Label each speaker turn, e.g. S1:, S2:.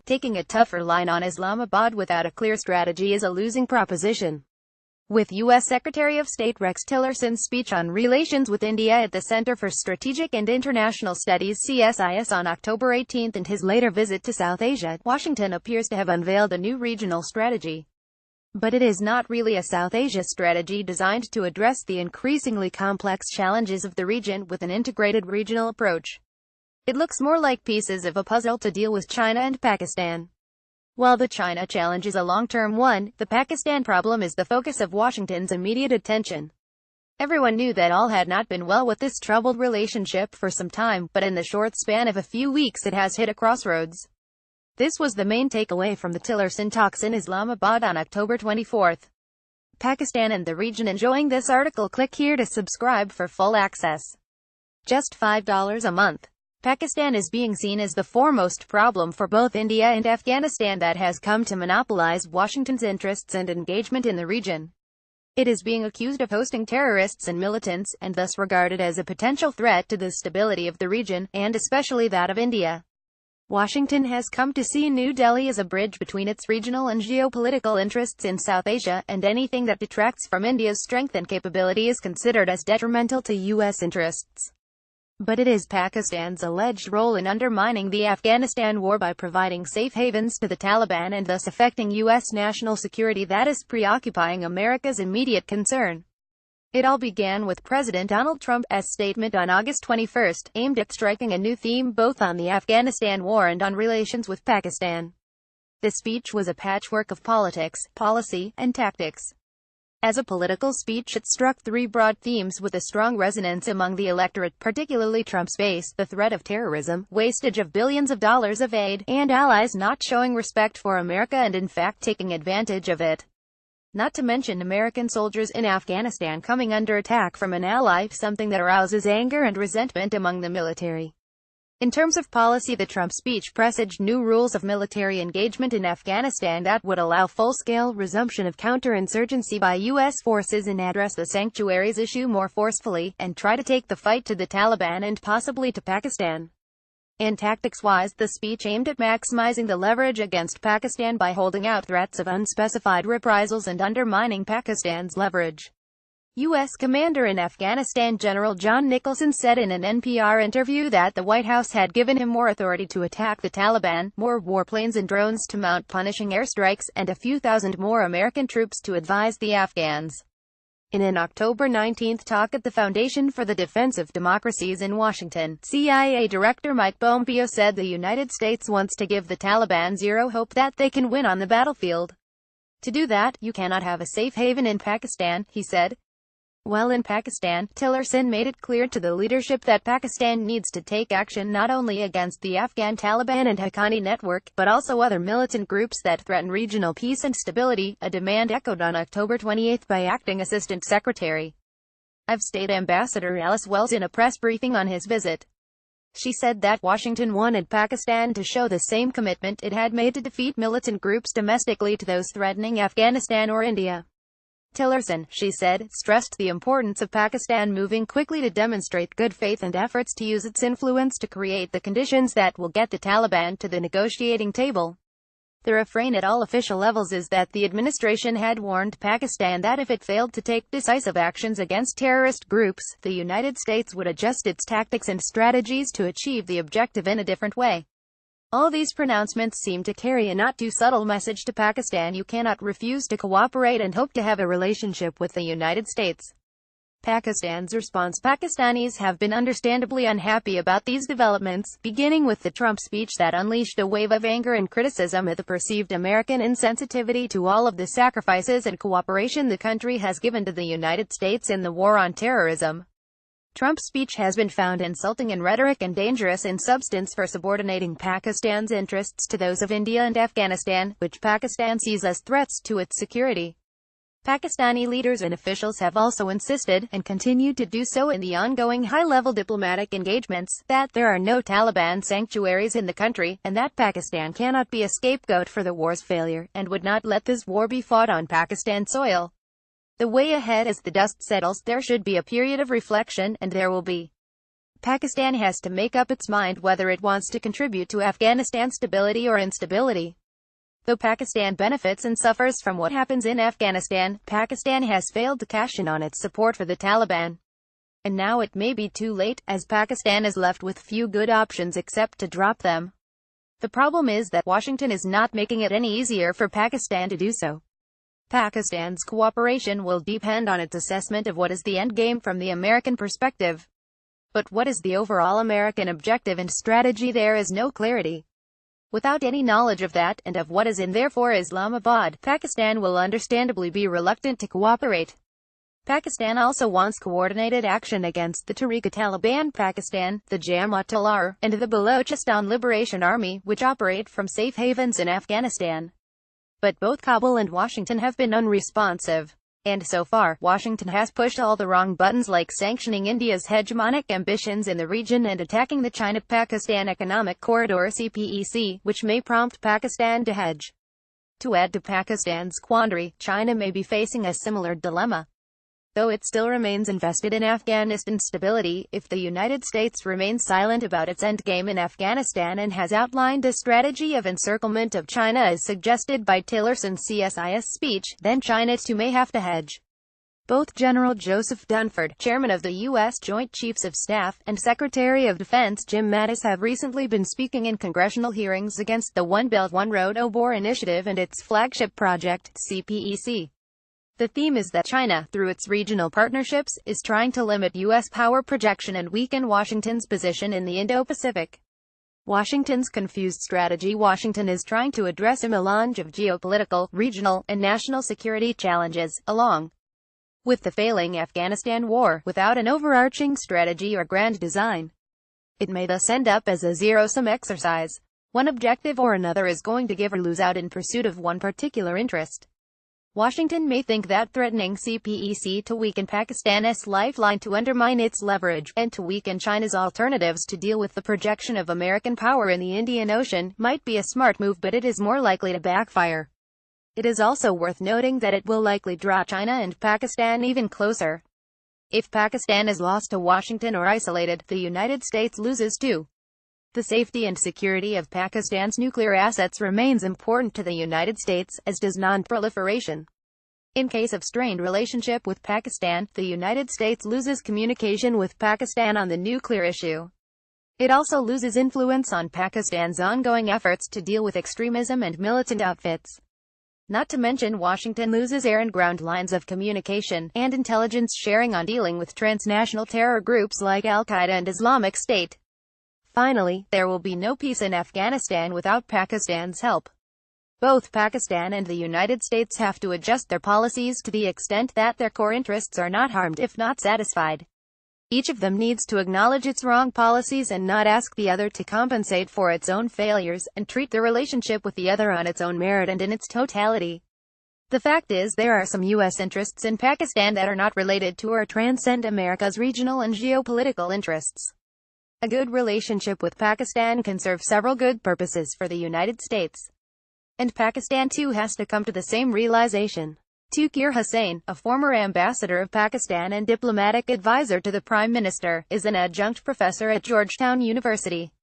S1: Taking a tougher line on Islamabad without a clear strategy is a losing proposition. With U.S. Secretary of State Rex Tillerson's speech on relations with India at the Center for Strategic and International Studies (CSIS) on October 18 and his later visit to South Asia, Washington appears to have unveiled a new regional strategy. But it is not really a South Asia strategy designed to address the increasingly complex challenges of the region with an integrated regional approach. It looks more like pieces of a puzzle to deal with China and Pakistan. While the China challenge is a long-term one, the Pakistan problem is the focus of Washington's immediate attention. Everyone knew that all had not been well with this troubled relationship for some time, but in the short span of a few weeks it has hit a crossroads. This was the main takeaway from the Tillerson talks in Islamabad on October 24. Pakistan and the region enjoying this article. Click here to subscribe for full access. Just $5 a month. Pakistan is being seen as the foremost problem for both India and Afghanistan that has come to monopolize Washington's interests and engagement in the region. It is being accused of hosting terrorists and militants, and thus regarded as a potential threat to the stability of the region, and especially that of India. Washington has come to see New Delhi as a bridge between its regional and geopolitical interests in South Asia, and anything that detracts from India's strength and capability is considered as detrimental to U.S. interests. But it is Pakistan's alleged role in undermining the Afghanistan war by providing safe havens to the Taliban and thus affecting U.S. national security that is preoccupying America's immediate concern. It all began with President Donald Trump's statement on August 21, aimed at striking a new theme both on the Afghanistan war and on relations with Pakistan. The speech was a patchwork of politics, policy, and tactics. As a political speech, it struck three broad themes with a strong resonance among the electorate, particularly Trump's base: the threat of terrorism, wastage of billions of dollars of aid, and allies not showing respect for America and in fact taking advantage of it. Not to mention American soldiers in Afghanistan coming under attack from an ally, something that arouses anger and resentment among the military. In terms of policy, the Trump speech presaged new rules of military engagement in Afghanistan that would allow full-scale resumption of counterinsurgency by U.S. forces and address the sanctuaries issue more forcefully, and try to take the fight to the Taliban and possibly to Pakistan. And tactics-wise, the speech aimed at maximizing the leverage against Pakistan by holding out threats of unspecified reprisals and undermining Pakistan's leverage. U.S. Commander in Afghanistan General John Nicholson said in an NPR interview that the White House had given him more authority to attack the Taliban, more warplanes and drones to mount punishing airstrikes, and a few thousand more American troops to advise the Afghans. In an October 19 talk at the Foundation for the Defense of Democracies in Washington, CIA Director Mike Pompeo said the United States wants to give the Taliban zero hope that they can win on the battlefield. To do that, you cannot have a safe haven in Pakistan, he said. While in Pakistan, Tillerson made it clear to the leadership that Pakistan needs to take action not only against the Afghan Taliban and Haqqani network, but also other militant groups that threaten regional peace and stability, a demand echoed on October 28 by Acting Assistant Secretary of State Ambassador Alice Wells in a press briefing on his visit. She said that Washington wanted Pakistan to show the same commitment it had made to defeat militant groups domestically to those threatening Afghanistan or India. Tillerson, she said, stressed the importance of Pakistan moving quickly to demonstrate good faith and efforts to use its influence to create the conditions that will get the Taliban to the negotiating table. The refrain at all official levels is that the administration had warned Pakistan that if it failed to take decisive actions against terrorist groups, the United States would adjust its tactics and strategies to achieve the objective in a different way. All these pronouncements seem to carry a not too subtle message to Pakistan: you cannot refuse to cooperate and hope to have a relationship with the United States. Pakistan's response: Pakistanis have been understandably unhappy about these developments, beginning with the Trump speech that unleashed a wave of anger and criticism at the perceived American insensitivity to all of the sacrifices and cooperation the country has given to the United States in the war on terrorism. Trump's speech has been found insulting in rhetoric and dangerous in substance for subordinating Pakistan's interests to those of India and Afghanistan, which Pakistan sees as threats to its security. Pakistani leaders and officials have also insisted, and continue to do so in the ongoing high-level diplomatic engagements, that there are no Taliban sanctuaries in the country, and that Pakistan cannot be a scapegoat for the war's failure, and would not let this war be fought on Pakistan soil. The way ahead as the dust settles, there should be a period of reflection, and there will be. Pakistan has to make up its mind whether it wants to contribute to Afghanistan's stability or instability. Though Pakistan benefits and suffers from what happens in Afghanistan, Pakistan has failed to cash in on its support for the Taliban. And now it may be too late, as Pakistan is left with few good options except to drop them. The problem is that Washington is not making it any easier for Pakistan to do so. Pakistan's cooperation will depend on its assessment of what is the endgame from the American perspective. But what is the overall American objective and strategy? There is no clarity. Without any knowledge of that, and of what is in there for Islamabad, Pakistan will understandably be reluctant to cooperate. Pakistan also wants coordinated action against the Tehrik-e-Taliban Pakistan, the Jamaat-ul-Ahrar, and the Balochistan Liberation Army, which operate from safe havens in Afghanistan. But both Kabul and Washington have been unresponsive. And so far, Washington has pushed all the wrong buttons, like sanctioning India's hegemonic ambitions in the region and attacking the China-Pakistan Economic Corridor (CPEC), which may prompt Pakistan to hedge. To add to Pakistan's quandary, China may be facing a similar dilemma. Though it still remains invested in Afghanistan stability, if the United States remains silent about its endgame in Afghanistan and has outlined a strategy of encirclement of China as suggested by Tillerson's CSIS speech, then China too may have to hedge. Both General Joseph Dunford, chairman of the U.S. Joint Chiefs of Staff, and Secretary of Defense Jim Mattis have recently been speaking in congressional hearings against the One Belt One Road (OBOR) initiative and its flagship project, CPEC. The theme is that China, through its regional partnerships, is trying to limit U.S. power projection and weaken Washington's position in the Indo-Pacific. Washington's confused strategy. Washington is trying to address a melange of geopolitical, regional, and national security challenges, along with the failing Afghanistan war, without an overarching strategy or grand design. It may thus end up as a zero-sum exercise. One objective or another is going to give or lose out in pursuit of one particular interest. Washington may think that threatening CPEC to weaken Pakistan's lifeline, to undermine its leverage, and to weaken China's alternatives to deal with the projection of American power in the Indian Ocean, might be a smart move, but it is more likely to backfire. It is also worth noting that it will likely draw China and Pakistan even closer. If Pakistan is lost to Washington or isolated, the United States loses too. The safety and security of Pakistan's nuclear assets remains important to the United States, as does non-proliferation. In case of strained relationship with Pakistan, the United States loses communication with Pakistan on the nuclear issue. It also loses influence on Pakistan's ongoing efforts to deal with extremism and militant outfits. Not to mention, Washington loses air and ground lines of communication, and intelligence sharing on dealing with transnational terror groups like Al-Qaeda and Islamic State. Finally, there will be no peace in Afghanistan without Pakistan's help. Both Pakistan and the United States have to adjust their policies to the extent that their core interests are not harmed, if not satisfied. Each of them needs to acknowledge its wrong policies and not ask the other to compensate for its own failures, and treat the relationship with the other on its own merit and in its totality. The fact is, there are some U.S. interests in Pakistan that are not related to or transcend America's regional and geopolitical interests. A good relationship with Pakistan can serve several good purposes for the United States. And Pakistan too has to come to the same realization. Taqir Hussain, a former ambassador of Pakistan and diplomatic advisor to the Prime Minister, is an adjunct professor at Georgetown University.